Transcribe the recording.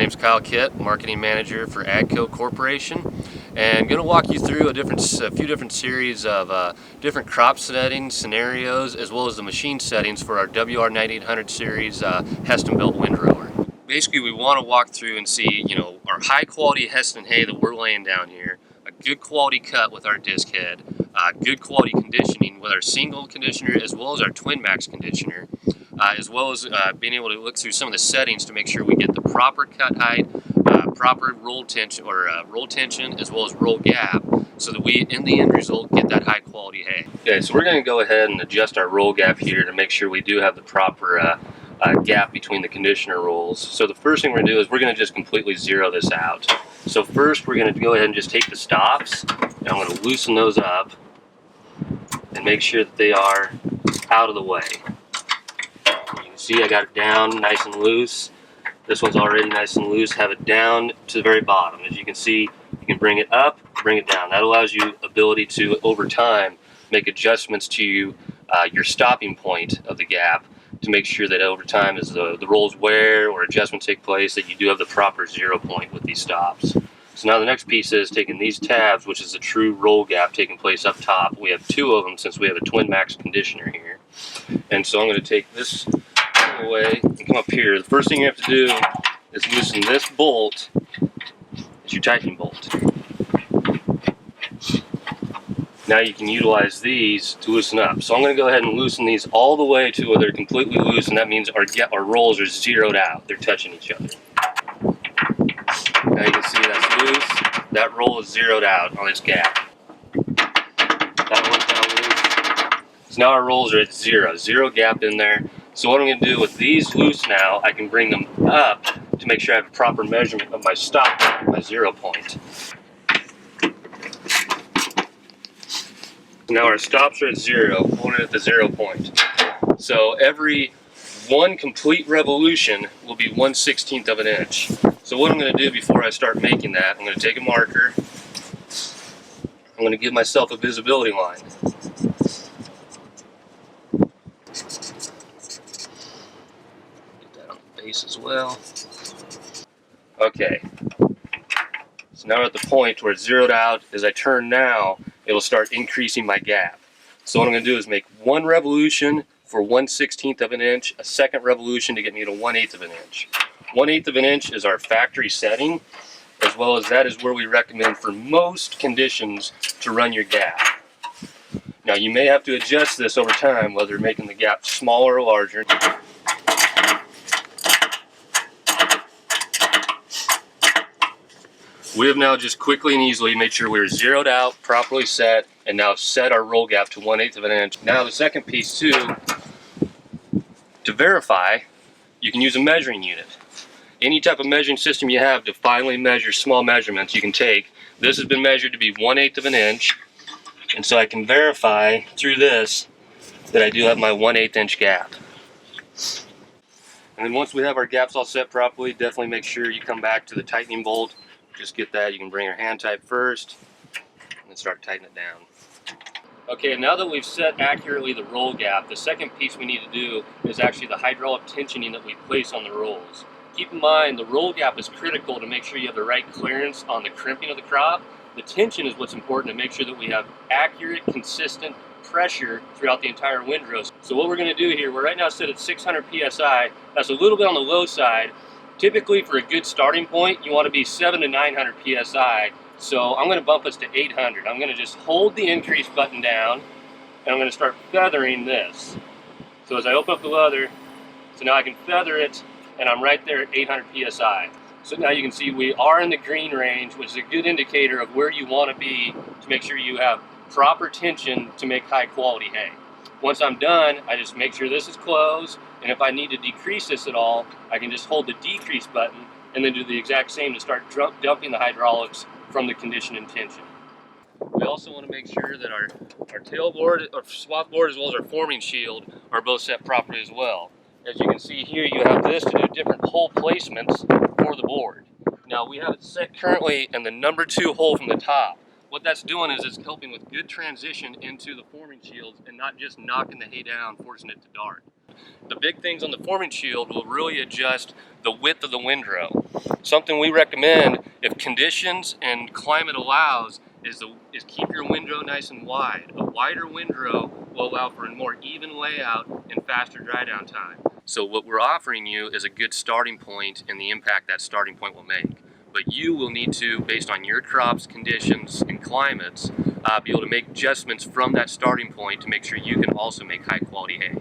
name's Kyle Kitt, Marketing Manager for AGCO Corporation, and going to walk you through a few different series of different crop setting scenarios, as well as the machine settings for our WR9800 series Heston built windrower. Basically, we want to walk through and see, our high quality Heston hay that we're laying down here, a good quality cut with our disc head, good quality conditioning with our single conditioner as well as our Twin Max conditioner, as well as being able to look through some of the settings to make sure we get the proper cut height, proper roll tension as well as roll gap, so that we in the end result get that high quality hay. Okay, so we're going to go ahead and adjust our roll gap here to make sure we do have the proper gap between the conditioner rolls. So the first thing we're going to do is we're going to just completely zero this out. So first we're going to go ahead and just take the stops, and I'm going to loosen those up and make sure that they are out of the way. You can see I got it down nice and loose. This one's already nice and loose. Have it down to the very bottom. As you can see, you can bring it up, bring it down. That allows you ability to, over time, make adjustments to your stopping point of the gap to make sure that over time, as the rolls wear or adjustments take place, that you do have the proper 0 point with these stops. So now the next piece is taking these tabs, which is the true roll gap taking place up top. We have 2 of them since we have a Twin Max conditioner here. And so I'm going to take this away and come up here. The first thing you have to do is loosen this bolt. It's your tightening bolt. Now you can utilize these to loosen up. So I'm going to go ahead and loosen these all the way to where they're completely loose, and that means our rolls are zeroed out. They're touching each other. Now you can see that's loose. That roll is zeroed out on this gap. That one's now loose. So now our rolls are at zero gap in there. So what I'm going to do with these loose now, I can bring them up to make sure I have a proper measurement of my stop, my 0 point. Now our stops are at 0, holding at the 0 point. So every one complete revolution will be 1/16 of an inch. So what I'm going to do before I start making that, I'm going to take a marker. I'm going to give myself a visibility line. Get that on the base as well. Okay. So now we're at the point where it's zeroed out. As I turn now, it'll start increasing my gap. So what I'm going to do is make one revolution for 1/16 of an inch, a second revolution to get me to 1/8 of an inch. 1/8 of an inch is our factory setting, as well as that is where we recommend for most conditions to run your gap. Now you may have to adjust this over time, whether making the gap smaller or larger. We have now just quickly and easily made sure we're zeroed out, properly set, and now set our roll gap to 1/8 of an inch. Now the second piece too, to verify, you can use a measuring unit. Any type of measuring system you have to finally measure small measurements you can take. This has been measured to be 1/8 of an inch, and so I can verify through this that I do have my 1/8 inch gap. And then once we have our gaps all set properly, definitely make sure you come back to the tightening bolt. Just get that. You can bring your hand tight first and then start tightening it down. Okay, now that we've set accurately the roll gap, the second piece we need to do is actually the hydraulic tensioning that we place on the rolls. Keep in mind the roll gap is critical to make sure you have the right clearance on the crimping of the crop. The tension is what's important to make sure that we have accurate, consistent pressure throughout the entire windrow. So what we're going to do here, we're right now set at 600 psi. That's a little bit on the low side. Typically for a good starting point, you want to be 700 to 900 psi. So I'm going to bump us to 800. I'm going to just hold the increase button down, and I'm going to start feathering this. So as I open up the leather, so now I can feather it, and I'm right there at 800 psi. So now you can see we are in the green range, which is a good indicator of where you want to be to make sure you have proper tension to make high quality hay. Once I'm done, I just make sure this is closed, and if I need to decrease this at all, I can just hold the decrease button and then do the exact same to start dumping the hydraulics from the condition and tension. We also want to make sure that our tail board, or swath board, as well as our forming shield are both set properly as well. As you can see here, you have this to do different hole placements for the board. Now we have it set currently in the number 2 hole from the top. What that's doing is it's helping with good transition into the forming shields and not just knocking the hay down, forcing it to dart. The big things on the forming shield will really adjust the width of the windrow. Something we recommend, if conditions and climate allows, is keep your windrow nice and wide. A wider windrow will allow for a more even layout and faster dry down time. So what we're offering you is a good starting point and the impact that starting point will make. But you will need to, based on your crops, conditions, and climates, be able to make adjustments from that starting point to make sure you can also make high quality hay.